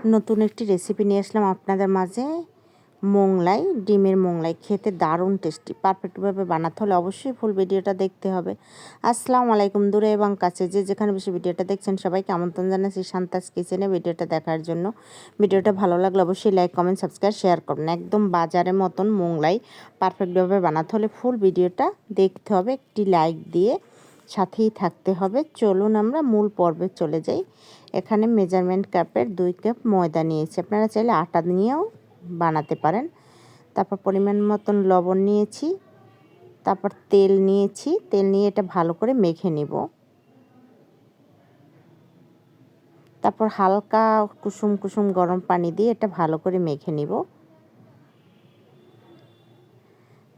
নতুন একটি রেসিপি নিয়ে আসলাম আপনাদের মাঝে। মোংলাই, ডিমের মোংলাই খেতে দারুণ টেস্টি। পারফেক্টভাবে বানাতে হলে অবশ্যই ফুল ভিডিওটা দেখতে হবে। আসসালামু আলাইকুম, দূরে এবং কাছে যে যেখানে বসে ভিডিওটা দেখছেন সবাইকে আমন্ত্রণ জানাচ্ছি শান্তাস কিচেনে ভিডিওটা দেখার জন্য। ভিডিওটা ভালো লাগলে অবশ্যই লাইক, কমেন্ট, সাবস্ক্রাইব, শেয়ার করুন। একদম বাজারের মতন মোংলাই পারফেক্টভাবে বানাতে হলে ফুল ভিডিওটা দেখতে হবে, একটি লাইক দিয়ে সাথেই থাকতে হবে। চলুন আমরা মূল পর্বে চলে যাই। এখানে মেজারমেন্ট কাপের 2 কাপ ময়দা নিয়েছি, আপনারা চাইলে আটা নিয়েও বানাতে পারেন। তারপর পরিমাণ মতন লবণ নিয়েছি, তারপর তেল নিয়েছি। তেল নিয়ে এটা ভালো করে মেখে নিব। তারপর হালকা কুসুম কুসুম গরম পানি দিয়ে এটা ভালো করে মেখে নিব।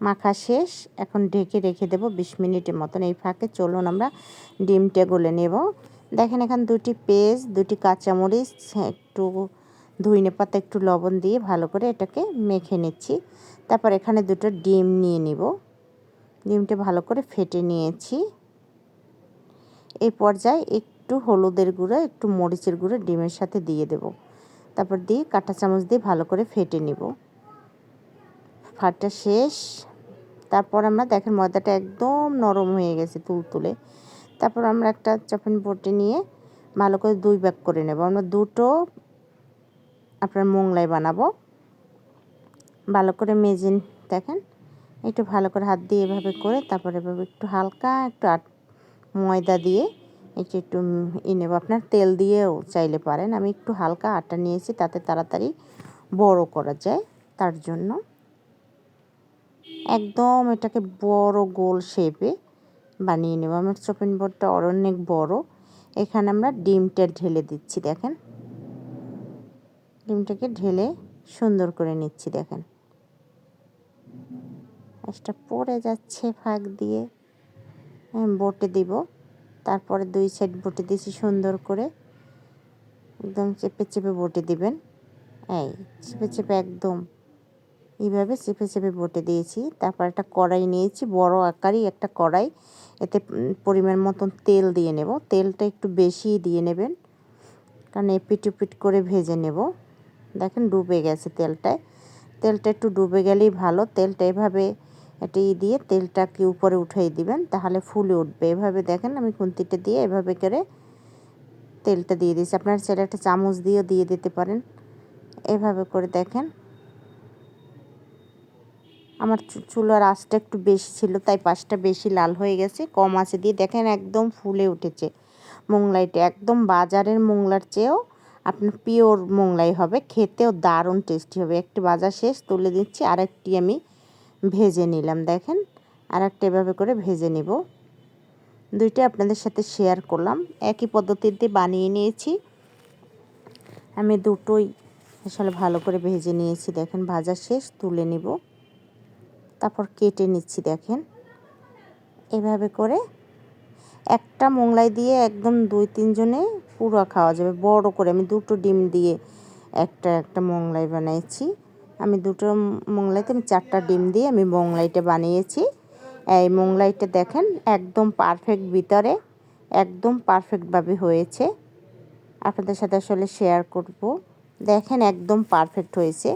মাখা শেষ, এখন ঢেকে রেখে দেব 20 মিনিটের মতন। এই ফাঁকে চলুন আমরা ডিমটা গলে নেব। দেখেন এখানে 2টি পেঁয়াজ, 2টি কাঁচামরিচ, একটু ধইনে পাতা, একটু লবণ দিয়ে ভালো করে এটাকে মেখে নিচ্ছি। তারপর এখানে 2টো ডিম নিয়ে নিব। ডিমটা ভালো করে ফেটে নিয়েছি। এই পর্যায়ে একটু হলুদের গুঁড়ো, একটু মরিচের গুঁড়ো ডিমের সাথে দিয়ে দেব। তারপর দিয়ে কাঁটা চামচ দিয়ে ভালো করে ফেটে নিব। ফাটা শেষ। তারপর আমরা দেখেন ময়দাটা একদম নরম হয়ে গেছে, তুলতুলে। তারপর আমরা একটা চপিং বোর্ডে নিয়ে ভালো করে 2 ভাগ করে নেব। আমরা 2টো আপনার মোংলাই বানাবো। ভালো করে মেজে দেখেন একটু ভালো করে হাত দিয়ে এভাবে করে, তারপর এভাবে একটু হালকা একটু ময়দা দিয়ে একটু নেব। আপনার তেল দিয়েও চাইলে পারেন। আমি একটু হালকা আটা নিয়েছি, তাতে তাড়াতাড়ি বড় করা যায় তার জন্য। একদম এটাকে বড় গোল শেপে বানিয়ে নেব। আমার চপিং বোর্ডটা অনেক বড়। এখানে আমরা ডিমটা ঢেলে দিচ্ছি। দেখেন ডিমটাকে ঢেলে সুন্দর করে নিচ্ছি। দেখেন একটা পড়ে যাচ্ছে ফাঁক দিয়ে, বটে দিব। তারপরে 2 সাইড বটে দিয়েছি সুন্দর করে, একদম চেপে চেপে বটে দিবেন। এই চেপে চেপে একদম এইভাবে চেপে চেপে বটে দিয়েছি। তারপর একটা কড়াই নিয়েছি, বড় আকারই একটা কড়াই। এতে পরিমাণ মতন তেল দিয়ে নেব। তেলটা একটু বেশিই দিয়ে নেবেন, কারণ এপিট উপিট করে ভেজে নেব। দেখেন ডুবে গেছে তেলটায়। তেলটা একটু ডুবে গেলেই ভালো। তেলটা এভাবে এটি দিয়ে তেলটাকে উপরে উঠাই দিবেন, তাহলে ফুলে উঠবে। এভাবে দেখেন আমি খুন্তিটা দিয়ে এভাবে করে তেলটা দিয়ে দিয়েছি। আপনারা চাইলে একটা চামচ দিয়েও দিয়ে দিতে পারেন। এভাবে করে দেখেন আমার চুলার আঁচটা একটু বেশি ছিল, তাই পাশটা বেশি লাল হয়ে গেছে। কম আঁচে দিয়ে দেখেন একদম ফুলে উঠেছে মোংলাইটা। একদম বাজারের মোংলার চেয়েও আপনার পিওর মোংলাই হবে, খেতেও দারুণ টেস্টি হবে। একটি ভাজা শেষ, তুলে দিচ্ছি। আরেকটি আমি ভেজে নিলাম। দেখেন আরেকটা এভাবে করে ভেজে নিব। 2টা আপনাদের সাথে শেয়ার করলাম। একই পদ্ধতিতে বানিয়ে নিয়েছি আমি। 2টোই আসলে ভালো করে ভেজে নিয়েছি। দেখেন ভাজা শেষ, তুলে নিব। তারপর কেটে নিচ্ছি। দেখেন এভাবে করে একটা মোংলাই দিয়ে একদম 2-3 জনে পুরো খাওয়া যাবে। বড় করে আমি 2টো ডিম দিয়ে একটা মোংলাই বানিয়েছি। আমি 2টো মোংলাইতে আমি 4টা ডিম দিয়ে আমি মোংলাইটা বানিয়েছি। এই মোংলাইটা দেখেন একদম পারফেক্ট, ভিতরে একদম পারফেক্টভাবে হয়েছে। আপনাদের সাথে আসলে শেয়ার করব। দেখেন একদম পারফেক্ট হয়েছে।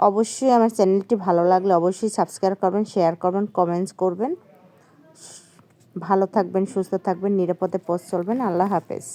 অবশ্যই আমার চ্যানেলটি ভালো লাগলে অবশ্যই সাবস্ক্রাইব করবেন, শেয়ার করবেন, কমেন্টস করবেন। ভালো থাকবেন, সুস্থ থাকবেন, নিরাপদে পথ চলবেন। আল্লাহ হাফেজ।